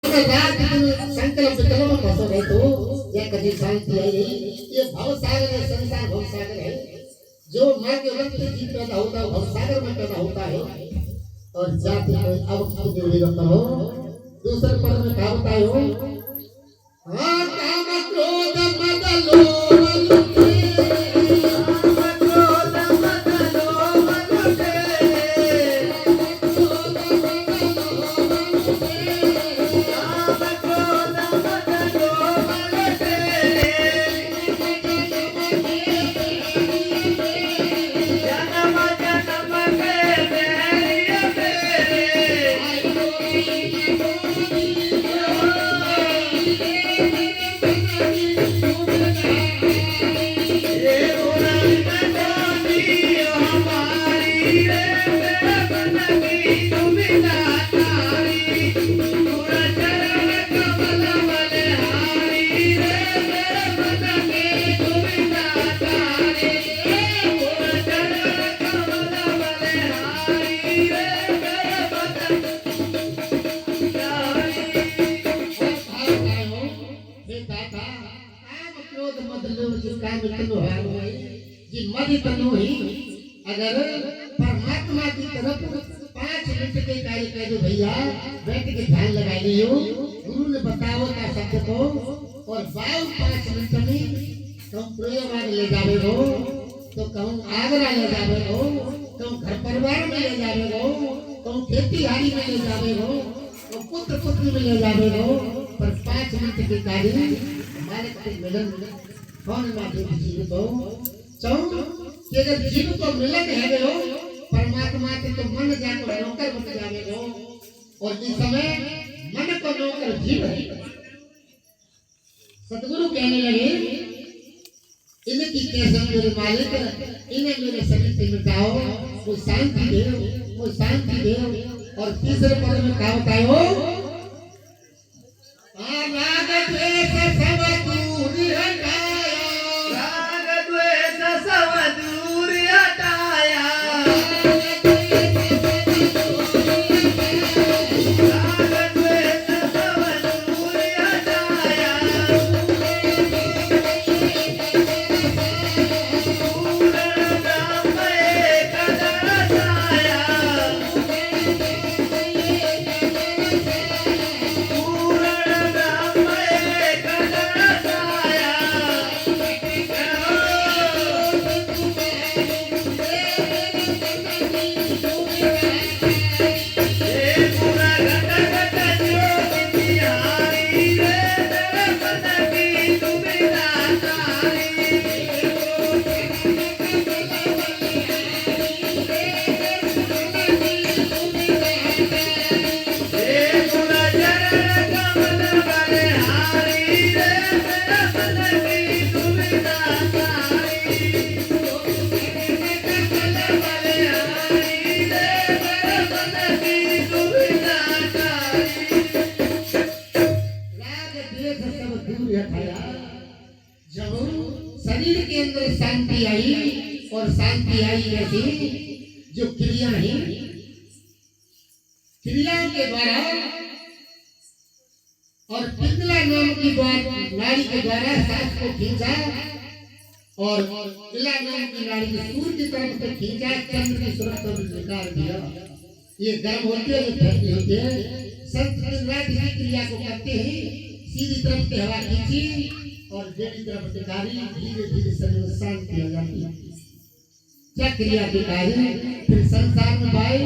रात संकल्प विकल्प फंसो नहीं तो यह कभी शांति आई। ये भवसागर है, संसार भवसागर है। जो माँ के वक्त जीव पैदा होता है भवसागर में पैदा होता है। और जाति को अब निरंतर हो दूसरे पद में कहा बताए हो काम क्रोध मद लोभ अगर परमात्मा की तरफ 5 मिनट के कार्य कर दो भैया बैठ के ध्यान लगा लियो। गुरु ने बताओ का शब्द को और 5 मिनट में तुम प्रयोगवाद ले जावे हो तो कहूँ आगरा ले जावे हो तुम घर परिवार में ले जावे हो तुम खेती हारी में ले जावे हो तुम पुत्र पुत्री में ले जावे हो। पर 5 मिनट के कार्य हमारे मिलन कौन माध्यम जीवित हो चाहूँ कि अगर जीव को मिलन है हो परमात्मा के तो मन जाकर नौकर बन जावे हो। और इस समय मन को नौकर जीव है। सतगुरु कहने लगे इनकी कैसे मेरे मालिक इन्हें मेरे शरीर से मिटाओ वो शांति दे वो शांति दे। और तीसरे पद में कहा बताए हो राग द्वेष सब दूर हटाया राग द्वेष सब दूर हटाया राग द्वेष सब दूर हटाया पूर्ण ब्रह्म एक दर्शाया शरीर के अंदर शांति आई और शांति आई ऐसी जो क्रिया है क्रियाओं के द्वारा और पिंगला नाम की नारी के द्वारा सांस को खींचा और पिला नाम की नारी को सूर्य की तरफ से खींचा चंद्र की सुरक्षा में निकाल दिया। ये गर्म होते हैं ठंडी होते हैं संत दिन रात इसी क्रिया को करते हैं। सीधी तरफ से हवा खींची और देवी तरफ से कारी धीरे धीरे शरीर में शांति हो जाती है। क्या क्रिया के कार्य फिर संसार में भाई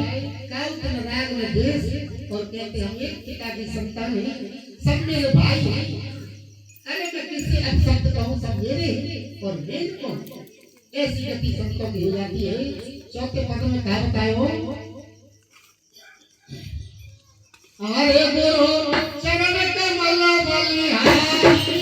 काल राग में देश और कहते हम एक पिता की संतान है सब मेरे भाई हैं। अरे मैं किसी अपशब्द कहूँ सब मेरे और मेरे को ऐसी गति संतों की हो जाती है। चौथे पद में कहा बताए हो अरे गुरु चरण कमल बलिहारी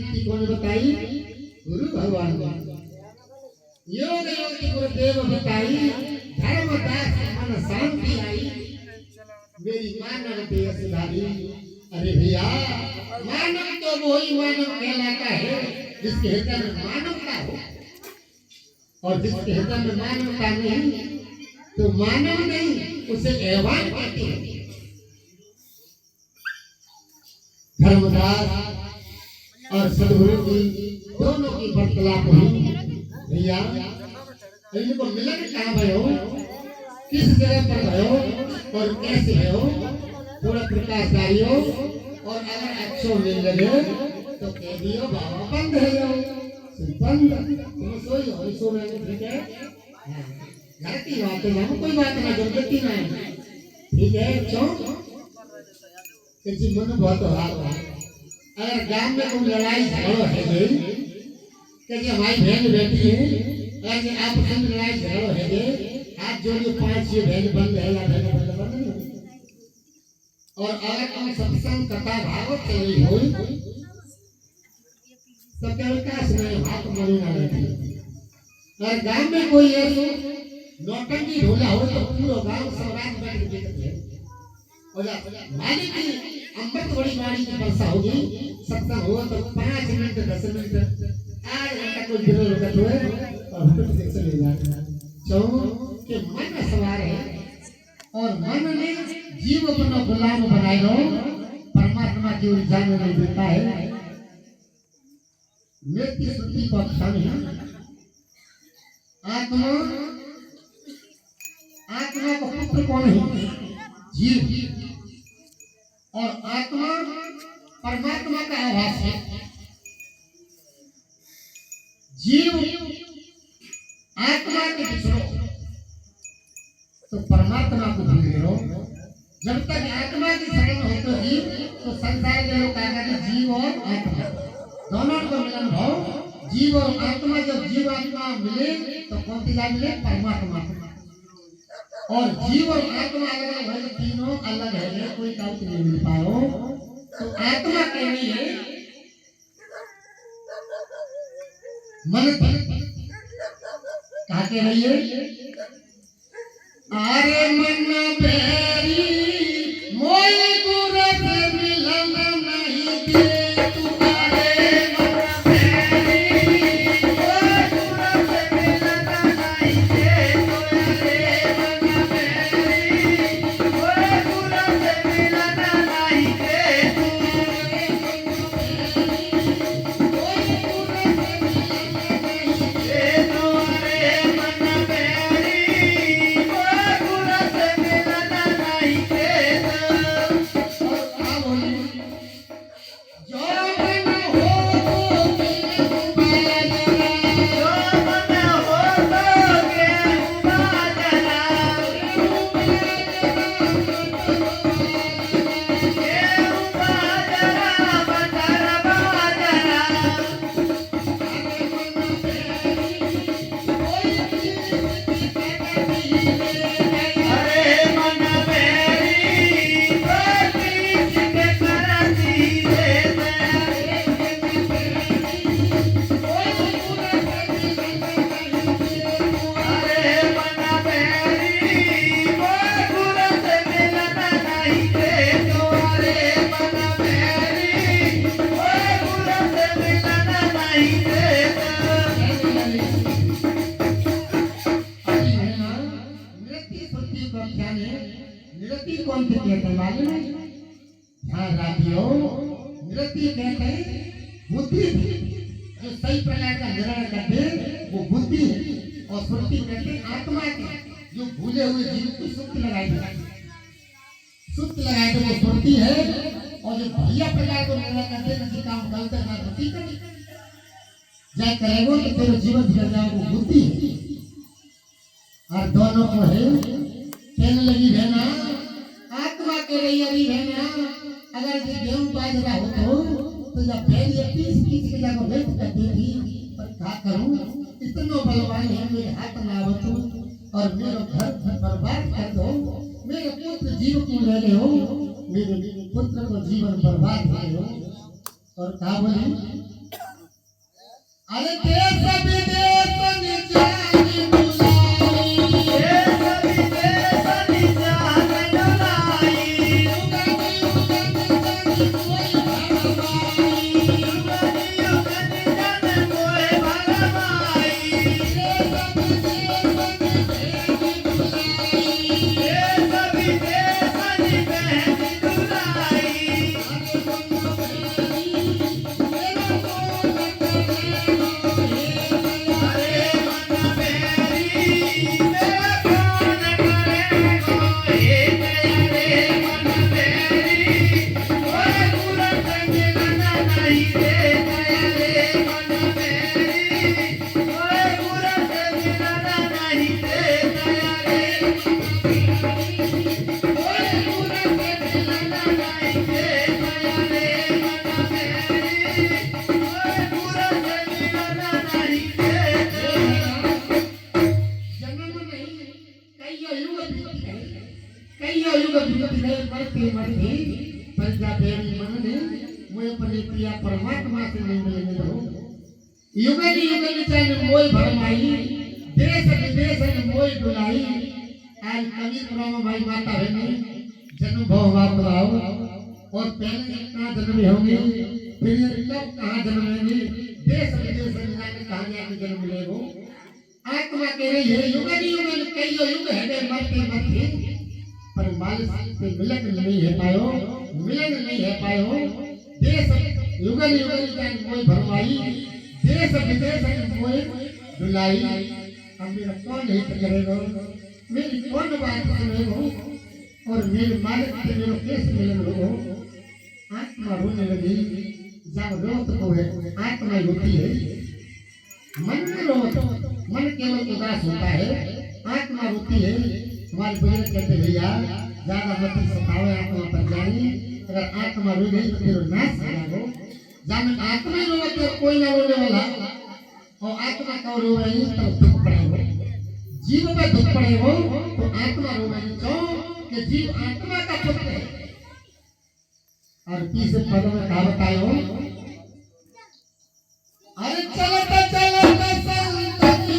युक्ति कौन बताई? गुरु भगवान ने। योग योगी गुरुदेव बताई, धर्मदास मन शांति आई, मेरी मानव देह सुधारी। अरे भैया, मानव तो वही मानव कहलाता है जिसके हृदय में मानवता हो, और जिसके हृदय में मानवता नहीं तो मानव नहीं, उसे ऐवान कहते हैं। धर्मदास और सदगुरु की दोनों की वार्तालाप हुई। भैया, इनको मिलन कहाँ भयो, किस जगह पर भयो और कैसे भयो, थोड़ा प्रकाश डालियो, और अगर अच्छो मिल लगे तो कह दियो बाबा बंद है जाओ, बंद तुम सोई सो में ठीक है। घर की बात है, कोई बात ना जरूरत ही नहीं, ठीक है। क्यों किसी मन बहुत हाल है। अगर गांव में कोई लड़ाई झगड़ा है गई कि हमारी बहन बैठी है, अगर आप संग लड़ाई झगड़ा है गए, हाथ जोड़िए 5-6 बहन बंद है या बहन बंद नहीं। और अगर हम सत्संग कथा भागवत चल रही हो तो केवल का समय हाथ मरी ना रहती। अगर गांव में कोई ऐसे नौटंकी ढोला हो तो पूरा गांव सब रात बैठ के देखते हैं। और मालिक की अमृत बड़ी गाड़ी की वर्षा होगी, सत्संग हो तो 5 मिनट 10 मिनट आध घंटा कोई बिना रुका तो है और हट से चले जाते हैं। क्यों कि मन सवार है और मन ने जीव अपना गुलाम बनाए लो, परमात्मा की ओर जाने नहीं देता है। मृत्यु शुद्धि का क्षण है। आत्मा का पुत्र कौन है? जीव। और आत्मा परमात्मा का आभास है। जीव आत्मा के बिछड़ो तो परमात्मा को भूल गए। जब तक आत्मा की शरण हो तो जीव, तो संसार के लोग क्या कहते हैं? जीव और आत्मा दोनों को मिलन भाव। जीव और आत्मा, जब जीव आत्मा मिले तो कौन सी जाए मिले? परमात्मा। और जीव और आत्मा अलग अलग है, तीनों अलग है, कोई डाउट नहीं मिल पाओ। तो आत्मा कहनी है मन कहा के रही है? अरे मन बेरी मोई गुरु से मिलन नहीं दे तू। अरे मन बेरी मोई गुरु से मिलन नहीं दे तू। अरे मन बेरी मोई गुरु से मिलन नहीं दे तू। निरति कौन से कहते हैं मालूम है? ध्यान रखियो, निरति कहते हैं बुद्धि जो सही प्रकार का निर्णय करते वो बुद्धि है। और सुरति कहते हैं आत्मा के जो भूले हुए जीव को सुक्ति लगाई जाती है। सुक्ति लगाए तो वो सुरति है। और जो बढ़िया प्रकार को निर्णय करते किसी काम गलत ना बुद्धि करे जाए करेगो तो तेरे जीवन बिगड़ जाएगा, वो बुद्धि है। और दोनों को है कहने लगी रहना आत्मा के रही अभी रहना। अगर गेहूं बाजरा हो तो जब पहले 30 के जगह व्यक्त करती थी, पर क्या करूं इतना बलवान है, मेरे हाथ में आवतू और मेरा घर बर्बाद कर दो। मेरे पुत्र जीव को ले ले हो, मेरे पुत्र को जीवन बर्बाद कर दो। और कहा बोली अरे देश विदेश निजानी बुलाई देश विदेश निजानी बुलाई युगनि युगनि कोई भरमाई युगनि युगनि जाने कोई भरमाई देश विदेश नि भेजी बुलाई देश विदेश नि भेजी बुलाई अरे मन मेरी मेरा कौन करेगा हे दया रे मन मेरी कोई बुरा मिलना नहीं रे दया रे मन मेरी कोई बुरा मिलना नहीं रे दया रे कोई बुरा मिलना नहीं रे दया रे मन मेरी कोई बुरा मिलना नहीं रे जन्म नहीं कईयों युग बीत गए मरते मरते पंजाबेरी मन ने मोह पने पिया परमात्मा से नहीं मिलने रहो युगनि युगनि चैन मोह भरमाई देश विदेश ने मोह बुलाई आज कवि प्रभु भाई माता बहने जन्म भव बात आओ और पहले कहाँ जन्मे होंगे फिर ये कब कहाँ जन्मेंगे देश विदेश में जाके कहाँ जाके जन्म लेगो आत्मा कह रही है युगनि युगनि कईयों युग है मरते मरते पर मालिक से मिलन नहीं है पायो मिलन नहीं है पायो देश युगनि युगनि जान कोई भरमाई देश विदेश में कोई दुलाई अब मेरा कौन हित करेगा मेरी कौन बात सुनेगा और मेरे मालिक से मेरा कैसे मिलन होगा आत्मा रोने लगी जब दोस्त को है आत्मा रोती है मन में रो मन केवल उदास होता है आत्मा रोती है हमारे बुजुर्ग कहते भैया ज्यादा मत सताओ आत्मा पर जानी अगर आत्मा रो गई तो फिर नाश हो जाओ जब आत्मा रोवे तो कोई ना रोने वाला और आत्मा का रो रही तो दुख पड़ेगा जीव में दुख पड़ेगा तो आत्मा रो रही तो कि जीव आत्मा का पुत्र है और तीसरे पद में कहा बतायो अरे चलता चलता संतति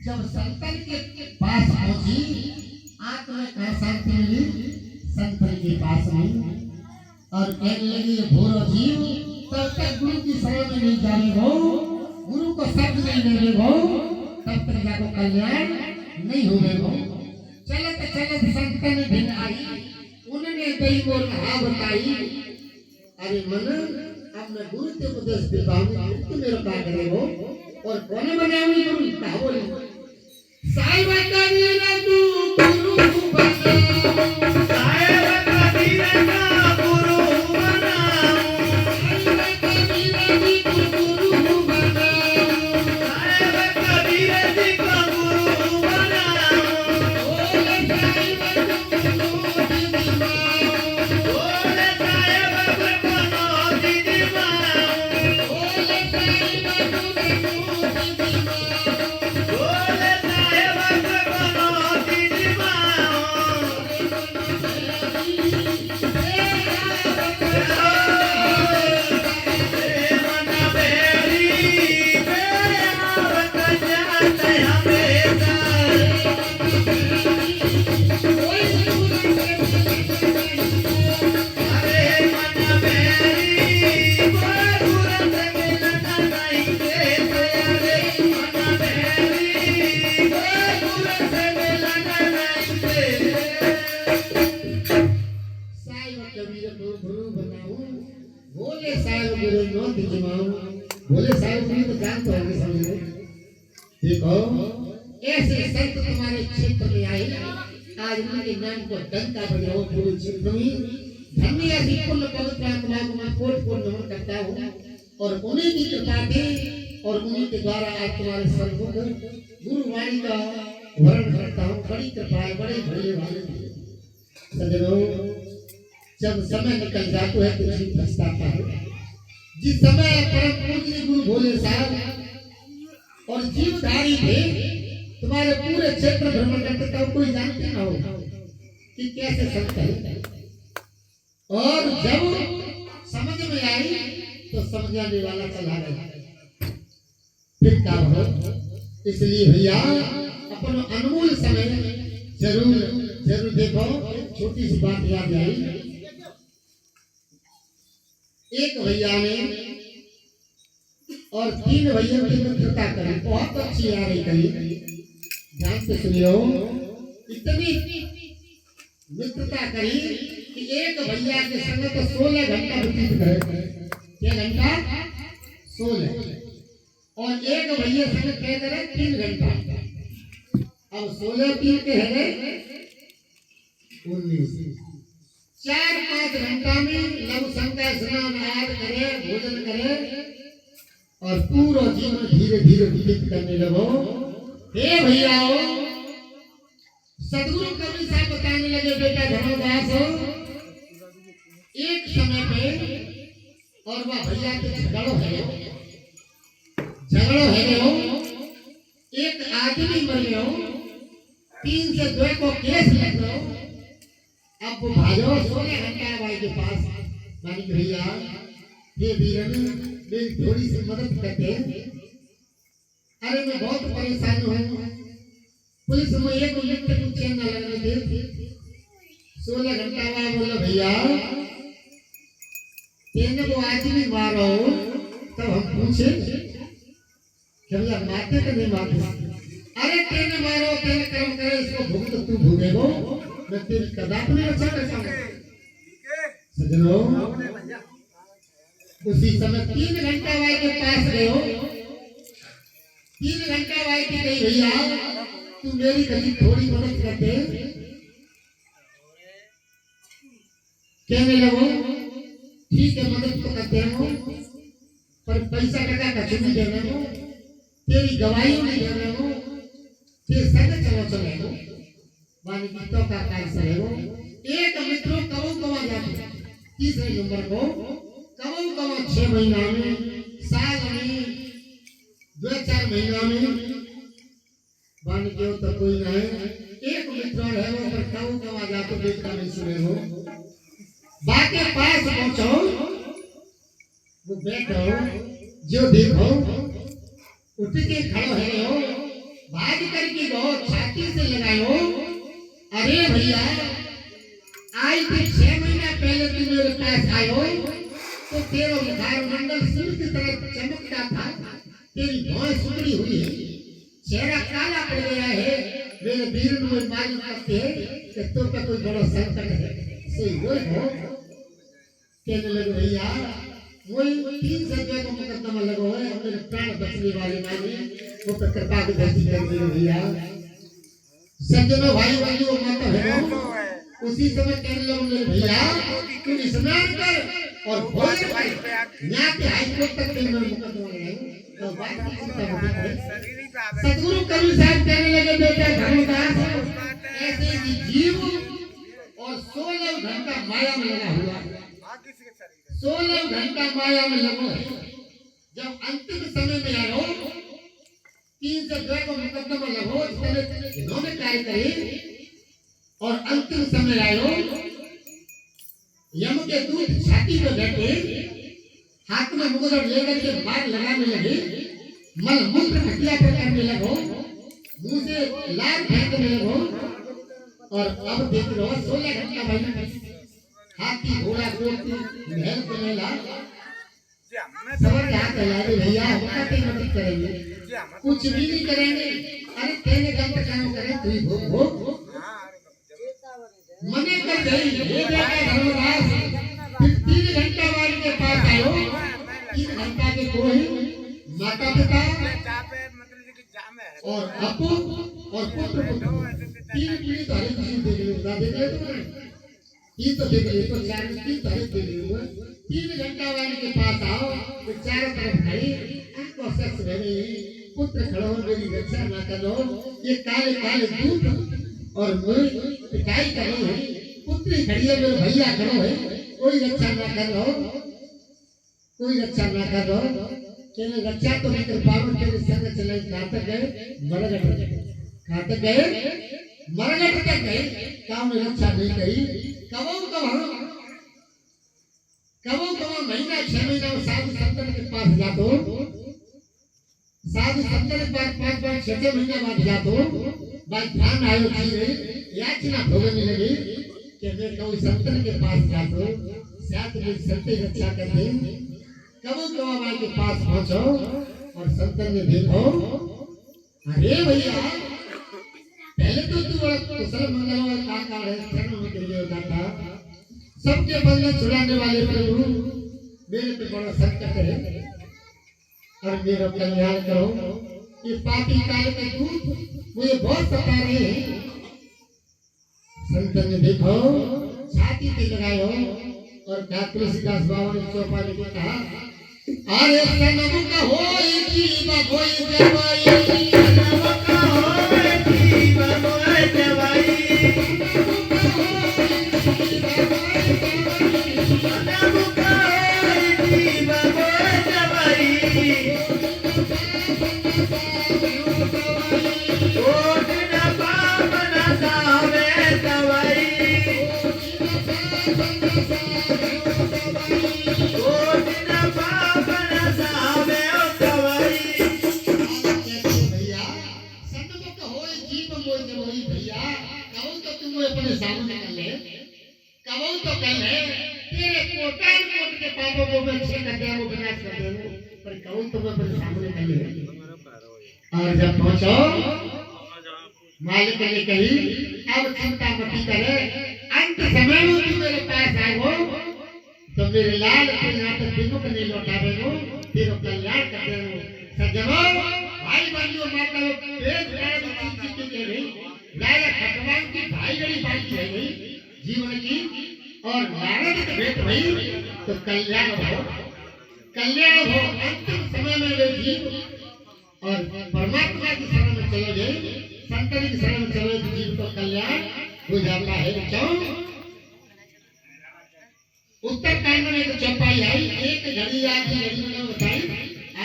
जब संतन के पास पहुंची आत्मा कहाँ शांति मिली संतन के पास में और कहने लगी ये भोरो जीव तब तक गुरु की शरण में नहीं जाने हो गुरु को शब्द नहीं लेने हो तब तक जाको कल्याण नहीं होने हो चलत चलत संतन दिन आई उन्होंने दई को कहा बताई अरे मन अब मैं गुरु के उपदेश देता हूँ तुम मेरा क्या करेगो और कौन बनाऊंगी गुरु कहा बोले साईं बाबा मेरा तू गुरु बना साईं बाबा मेरा गुरु बना साईं बाबा मेरा तू गुरु बना साईं बाबा मेरा गुरु बना ओले साईं बाबा ओले साईं बाबा दीदी मां ओले साईं बाबा ओले साईं बाबा आज उनके नाम को डंका बजाओ पूरे क्षेत्र में। धन्य ऐसी पुण्य पवित्र आत्मा को मैं कोट कोट नमन करता हूँ और उन्हीं की कृपा से और उन्हीं के द्वारा आज तुम्हारे सर्वमुख गुरुवाणी का वर्ण करता हूँ। बड़ी कृपा है, बड़े भोले वाले सज्जनों, जब समय निकल जाता है तो जीव पछताता है। जिस समय परम पूज्य गुरु भोले साहब और जीवधारी थे तुम्हारे पूरे क्षेत्र भ्रमण करते तब कोई जानते ना हो कि कैसे संत है। और जब समझ में आई तो समझाने वाला चला गया, फिर क्या हो। इसलिए भैया अपन अनमोल समय जरूर जरूर देखो। छोटी सी बात याद आई। एक भैया ने और 3 भैया की मित्रता करी, बहुत अच्छी आ रही करी, ध्यान से सुनियो। इतनी मित्रता करी कि एक भैया के संग तो 16 घंटा व्यतीत करे। क्या घंटा? 16। और एक भैया संग क्या करे? 3 घंटा। अब 16 3 के है 19। 4-5 घंटा में लघु संख्या स्नान आदि करे, भोजन करे और पूरा जीवन धीरे धीरे व्यतीत करने लगो। हे भैयाओ, सदगुरु कबीर साहब बताने लगे, बेटा धर्मदास हो, एक समय पे और वह भैया के झगड़ो है हो, एक आदमी मर गया हो, 3 से 2 को केस लग रहा हो। अब वो भाजो 16 घंटा भाई के पास, मानिक भैया ये वीरन मेरी थोड़ी सी मदद करते हैं। अरे मैं बहुत परेशान हूँ, पुलिस में एक मिनट तक चैन न लगने दे। 16 घंटा बाद बोला भैया तेने वो आदमी मारो। तब हम पूछे कि भैया मारते तो नहीं मारते? अरे तेने मारो, तेने कर्म करे, इसको भुगत तू भुगेगो, मैं तेरी कदापि नहीं रक्षा कर सकता। सज्जनों, उसी समय 3 घंटा भाई के पास गए हो। 3 घंटा भाई की गई भैया तू मेरी कभी थोड़ी मदद करते। कहने लगो ठीक है मदद तो करते हो, पर पैसा टका का चुनी देने हो, तेरी गवाही नहीं देने हो, तेरे संग चले हो, मानी गीतों का कार्य सरे हो। एक मित्रों कबू कमा जाते, तीसरे नंबर को कबू कमा 6 महीना में, साल में, 2-4 महीना में बन गयो तो कोई नहीं। एक मित्र है वो पर कबू कमा जाते देखा नहीं सुने हो। बाके पास पहुंचो, वो बैठो, जो देखो उठ के खड़ो है हो, भाग करके गो, छाती से लगाओ। अरे भैया आज से 6 महीना पहले तुम मेरे पास आयो तो तेरा मुखार मंडल सूर्य की तरह चमकता था, तेरी भौं सुकड़ी हुई है, चेहरा काला पड़ गया है। मेरे वीर में मालूम करते हैं कि तो पे कोई बड़ा संकट है। सही बोल हो। कहने लगे भैया वही 3 से 2 को मुकदमा लगो है, मेरे प्राण बचने वाले माने वो पे कृपा की धरती कर दी भैया। सज्जनों भाई बंधुओं मत हो। उसी समय कहने लगे भैया तू स्नान कर और भोजन कर, यहाँ के हाईकोर्ट तक के मुकदमा लगाए। तो बात की चिंता मत करें। सदगुरु कबीर साहब कहने लगे बेटा धर्मदास ऐसे ही जीव और 16 घंटा माया में लगा हुआ है, 16 घंटा माया में लगो है। जब अंतिम समय में आयो 3 से 2 को मुकदमा लगो, इन्होंने कार्य करे और अंतिम समय आयो यम के दूत छाती पर बैठे, हाथ में मुगल लेकर के बाढ़ लगाने लगे, मल मूत्र घटिया करने लगो, मुंह से लाल फेंकने लगो। और अब देख लो 16 घंटा भाई हाथी घोड़ा जोड़ती महल के मेला समझ हाथ लगा दे भैया, हमका कहीं मदद करेंगे, कुछ भी नहीं करेंगे। अरे तेने गलत काम करे तू भोग भोग मने कर गई। ये देखा धर्मदास फिर 3 घंटा बाद के पास आयो। 3 घंटा के कोई माता पिता और अपू और पुत्र तीन पीढ़ी तो हर चीज देख ले बता देख ले तुमने ये तो देख ले तो चार तीन तो हर देख ले 3 घंटा वाले के पास आओ तो चारों तरफ खड़ी आंखों से मेरे पुत्र खड़ो मेरी रक्षा ना करो ये काले काले दूध और मुझे पिटाई करो है पुत्री खड़ी है मेरे भैया खड़ो है कोई रक्षा ना कर रहा कोई रक्षा ना कर रहा तेरे रक्षा तो नहीं कर पाओ तेरे संग चले घातक गए मरगट घातक गए मरगट तक गए काम में रक्षा नहीं करी कबो महीना 6 महीना में साधु संतन के पास जातो साधु संतन के पास 5 6 महीने बाद जातो बाद ध्यान आयो की याचना भोगने लगी कि मैं कोई संतन के पास जातो साथ में संत रक्षा करते कबो माँ के पास पहुंचो और संतन ने देखो अरे भैया पहले तो तू बड़ा कुशल मंगल और काका है शरण में गिर गया था सबके बंधन छुड़ाने वाले प्रभु मेरे पे बड़ा संकट है और मेरा कल्याण करो ये पापी काल के दूत मुझे बहुत सता रहे हैं संतन ने देखो छाती पे लगायो और तुलसीदास बाबा ने चौपाने को कहा अरे सनम का होई जीवा कोई जवाई सनम का होई जीवा कोई जवाई सनम का होई जीवा कोई जवाई कोट न पाप न सावे दवाई अपने सामने कर ले कबो तो कर ले तेरे कोटान कोट के पापों को मैं छे कर दिया वो विनाश कर दे पर कबो तो मैं अपने सामने कर ले और जब पहुंचो मालिक ने कही अब चिंता मत करे अंत समय में तू मेरे पास आएगो तो मेरे लाल के यहाँ तक दिनों को नहीं लौटावेगो तेरा कल्याण कर देगो सज्जनों भाई बंधुओं माता पेट प्राण की चीज के नहीं राजा भगवान की भाई बड़ी बात है भाई जीवन की और नारद के भेंट भाई तो कल्याण हो अंतिम समय में वे जीव और परमात्मा की शरण में चले गए संतन की शरण में चले तो जीव को कल्याण हो जाता है क्यों उत्तर कांड में तो चौपाई आई एक घड़ी आदि घड़ी में बताई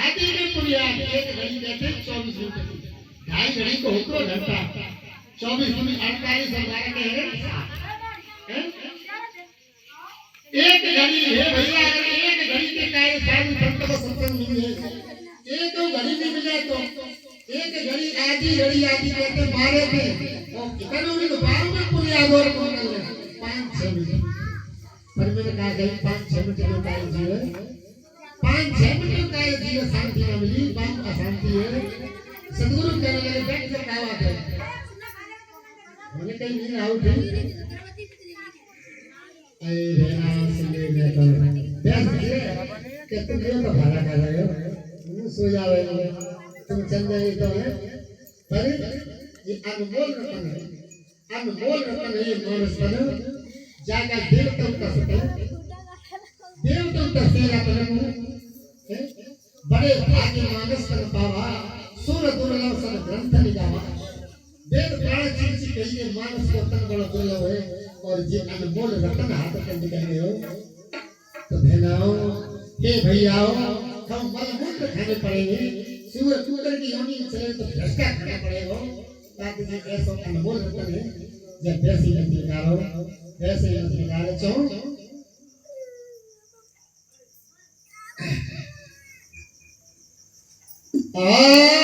आदि में पूरी आदि एक घड़ी कहते 24 घंटे 2.5 घड़ी को होको घंटा 24 दूनी 48 12 के है एक घड़ी है भैया अगर एक घड़ी के कार्य साधु संत को सत्संग मिली है एक घड़ी नहीं मिले तो एक घड़ी आदि कहते मारे थे और कितने भी तो 12 में पूरी आदोर को निकल गए 5-6 मिनट पर मैंने कहा गई 5-6 मिनट में कार्य जीवन 5-6 मिनट में कार्य जीवन शांति न मिली बात अशांति है सदगुरु कहने लगे बैठ कर क्या बात है मैंने कहीं नहीं आउट है अरे राम सुने मैं तो बैठ गए कि तुम ये तो भाड़ा कर रहे हो सो जाओ तुम चल जाए तो है पर ये अनमोल रतन है ये मानस बनो जागा देवता का सेवा करो बड़े भाग्य मानस कर पावा सुर दुर्लभ सब ग्रंथ निगावा वेद प्राण चिंची कहिए मानस को तन बड़ा दुर्लभ है और ये अनमोल रतन हाथ में निकल गए हो तो बहनाओ हे भैयाओ हम मलमूत्र खाने पड़ेंगे सूर कुकर की योनि में चले तो भ्रष्टा खाना पड़ेगा ताकि ये ऐसा अनमोल रतन है जब वैसे ही निकालो वैसे ही निकालो चो आ